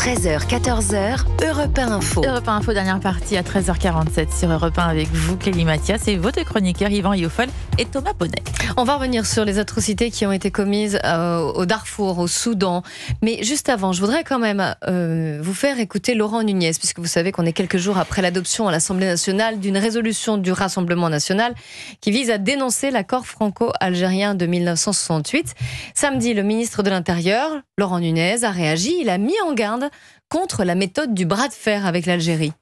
13h, 14h, Europe 1 Info. Europe 1 Info, dernière partie à 13h47 sur Europe 1 avec vous, Clélie Mathias, et votre chroniqueur Yvan Iofol et Thomas Ponnet. On va revenir sur les atrocités qui ont été commises au Darfour, au Soudan. Mais juste avant, je voudrais quand même vous faire écouter Laurent Nunez, puisque vous savez qu'on est quelques jours après l'adoption à l'Assemblée nationale d'une résolution du Rassemblement national qui vise à dénoncer l'accord franco-algérien de 1968. Samedi, le ministre de l'Intérieur, Laurent Nunez, a réagi. Il a mis en garde contre la méthode du bras de fer avec l'Algérie.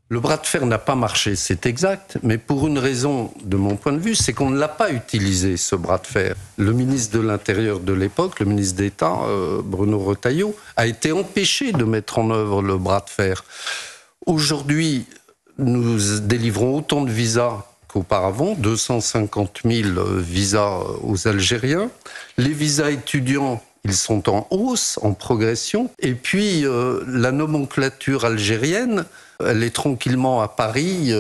Le bras de fer n'a pas marché, c'est exact, mais pour une raison, de mon point de vue, c'est qu'on ne l'a pas utilisé, ce bras de fer. Le ministre de l'Intérieur de l'époque, le ministre d'État, Bruno Retailleau, a été empêché de mettre en œuvre le bras de fer. Aujourd'hui, nous délivrons autant de visas qu'auparavant, 250 000 visas aux Algériens. Les visas étudiants, ils sont en hausse, en progression. Et puis, la nomenclature algérienne, elle est tranquillement à Paris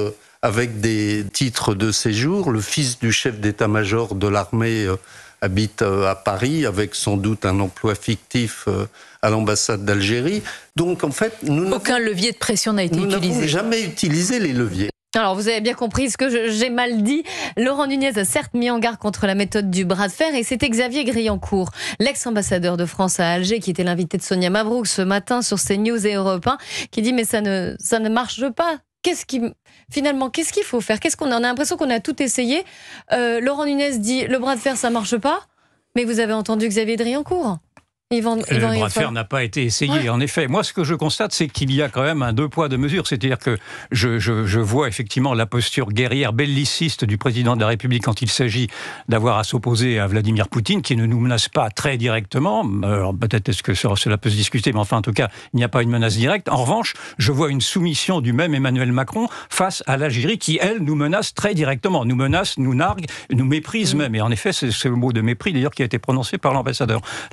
avec des titres de séjour. Le fils du chef d'état-major de l'armée habite à Paris avec sans doute un emploi fictif à l'ambassade d'Algérie. Donc, en fait, aucun levier de pression n'a été utilisé. Nous n'avons jamais utilisé les leviers. Alors, vous avez bien compris ce que j'ai mal dit. Laurent Nunez a certes mis en garde contre la méthode du bras de fer, et c'était Xavier Griancourt, l'ex-ambassadeur de France à Alger, qui était l'invité de Sonia Mabrouk ce matin sur CNews et Europe 1, qui dit mais ça ne marche pas. Qu'est-ce qu'il faut faire? On a l'impression qu'on a tout essayé. Laurent Nunez dit le bras de fer ça marche pas, mais vous avez entendu Xavier Griancourt. Le bras de fer n'a pas été essayé, en effet. Moi, ce que je constate, c'est qu'il y a quand même un deux poids, deux mesures. C'est-à-dire que je vois effectivement la posture guerrière belliciste du président de la République quand il s'agit d'avoir à s'opposer à Vladimir Poutine, qui ne nous menace pas très directement. Alors peut-être est-ce que cela peut se discuter, mais enfin, en tout cas, il n'y a pas une menace directe. En revanche, je vois une soumission du même Emmanuel Macron face à l'Algérie qui, elle, nous menace très directement. Nous menace, nous nargue, nous méprise même. Et en effet, c'est le mot de mépris, d'ailleurs, qui a été prononcé par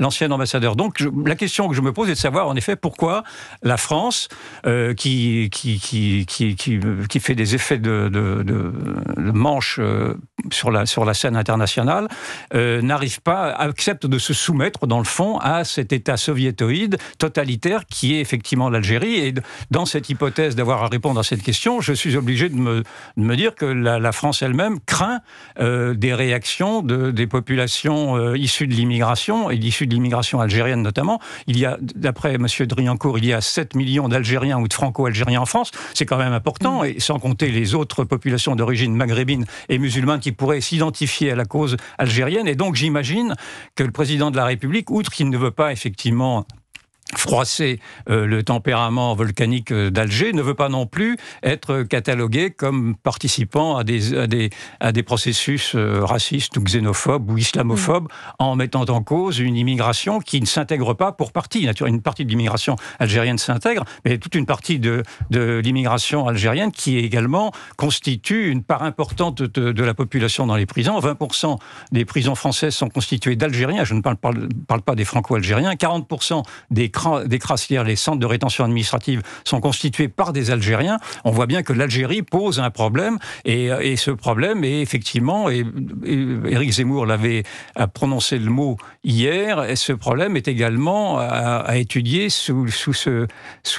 l'ancien ambassadeur. Donc la question que je me pose est de savoir en effet pourquoi la France, qui fait des effets de manche sur la scène internationale, accepte de se soumettre dans le fond à cet État soviétoïde totalitaire qui est effectivement l'Algérie. Et dans cette hypothèse d'avoir à répondre à cette question, je suis obligé de me dire que la France elle-même craint des réactions des populations issues de l'immigration et issues de l'immigration algérienne notamment. Il y a, d'après M. Driancourt, il y a 7 millions d'Algériens ou de Franco-Algériens en France. C'est quand même important, et sans compter les autres populations d'origine maghrébine et musulmane qui pourraient s'identifier à la cause algérienne. Et donc j'imagine que le président de la République, outre qu'il ne veut pas effectivement froisser le tempérament volcanique d'Alger, ne veut pas non plus être catalogué comme participant à des processus racistes ou xénophobes ou islamophobes en mettant en cause une immigration qui ne s'intègre pas pour partie. Une partie de l'immigration algérienne s'intègre, mais toute une partie de l'immigration algérienne qui également constitue une part importante de la population dans les prisons. 20% des prisons françaises sont constituées d'Algériens, je ne parle pas des Franco-Algériens, 40% des CRA, c'est-à-dire les centres de rétention administrative, sont constitués par des Algériens. On voit bien que l'Algérie pose un problème, et ce problème est effectivement, et Éric Zemmour a prononcé le mot hier, et ce problème est également à étudier sous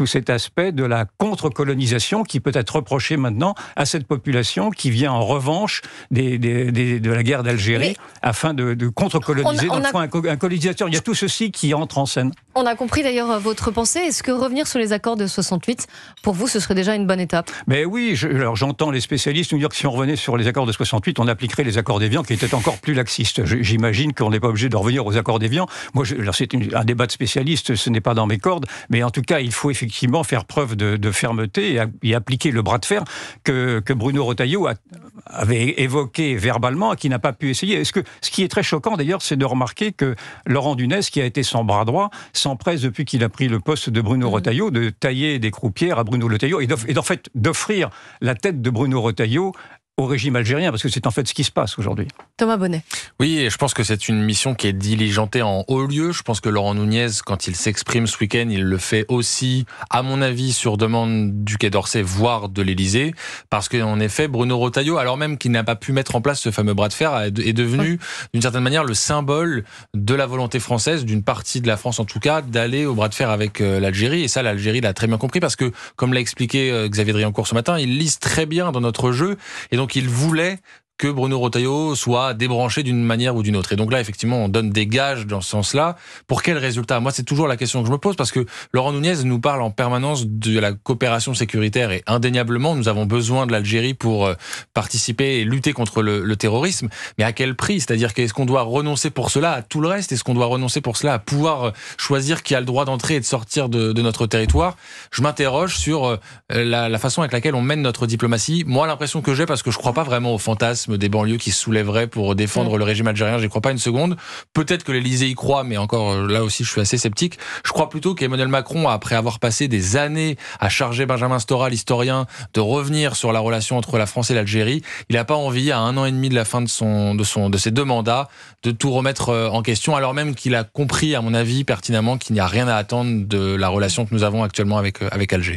cet aspect de la contre-colonisation qui peut être reproché maintenant à cette population qui vient en revanche de la guerre d'Algérie afin de contre-coloniser. Donc, un colonisateur, il y a tout ceci qui entre en scène. On a compris d'ailleurs votre pensée. Est-ce que revenir sur les accords de 68, pour vous, ce serait déjà une bonne étape? Mais oui, alors j'entends les spécialistes nous dire que si on revenait sur les accords de 68, on appliquerait les accords d'Évian qui étaient encore plus laxistes. J'imagine qu'on n'est pas obligé de revenir aux accords d'Évian. Moi, alors c'est un débat de spécialistes, ce n'est pas dans mes cordes, mais en tout cas, il faut effectivement faire preuve de fermeté et appliquer le bras de fer que Bruno Retailleau avait évoqué verbalement et qui n'a pas pu essayer. Ce qui est très choquant d'ailleurs, c'est de remarquer que Laurent Nunez, qui a été son bras droit, s'empresse depuis qu'il a pris le poste de Bruno Retailleau de tailler des croupières à Bruno Retailleau et d'offrir la tête de Bruno Retailleau au régime algérien, parce que c'est en fait ce qui se passe aujourd'hui. Thomas Bonnet. Oui, et je pense que c'est une mission qui est diligentée en haut lieu. Je pense que Laurent Nunez, quand il s'exprime ce week-end, il le fait aussi, à mon avis, sur demande du Quai d'Orsay, voire de l'Élysée, parce qu'en effet, Bruno Retailleau, alors même qu'il n'a pas pu mettre en place ce fameux bras de fer, est devenu, d'une certaine manière, le symbole de la volonté française, d'une partie de la France en tout cas, d'aller au bras de fer avec l'Algérie. Et ça, l'Algérie l'a très bien compris, parce que, comme l'a expliqué Xavier Driancourt ce matin, ils lisent très bien dans notre jeu, et donc il voulait que Bruno Retailleau soit débranché d'une manière ou d'une autre. Et donc là, effectivement, on donne des gages dans ce sens-là. Pour quel résultat ? Moi, c'est toujours la question que je me pose, parce que Laurent Nunez nous parle en permanence de la coopération sécuritaire, et indéniablement, nous avons besoin de l'Algérie pour participer et lutter contre le terrorisme. Mais à quel prix ? C'est-à-dire qu'est-ce qu'on doit renoncer pour cela à tout le reste ? Est-ce qu'on doit renoncer pour cela à pouvoir choisir qui a le droit d'entrer et de sortir de notre territoire ? Je m'interroge sur la façon avec laquelle on mène notre diplomatie. Moi, l'impression que j'ai, parce que je crois pas vraiment au fantasme des banlieues qui se soulèveraient pour défendre le régime algérien, j'y crois pas une seconde. Peut-être que l'Élysée y croit, mais encore là aussi je suis assez sceptique. Je crois plutôt qu'Emmanuel Macron, après avoir passé des années à charger Benjamin Stora, l'historien, de revenir sur la relation entre la France et l'Algérie, il n'a pas envie, à 1 an et demi de la fin de ses 2 mandats, de tout remettre en question, alors même qu'il a compris, à mon avis, pertinemment qu'il n'y a rien à attendre de la relation que nous avons actuellement avec Alger.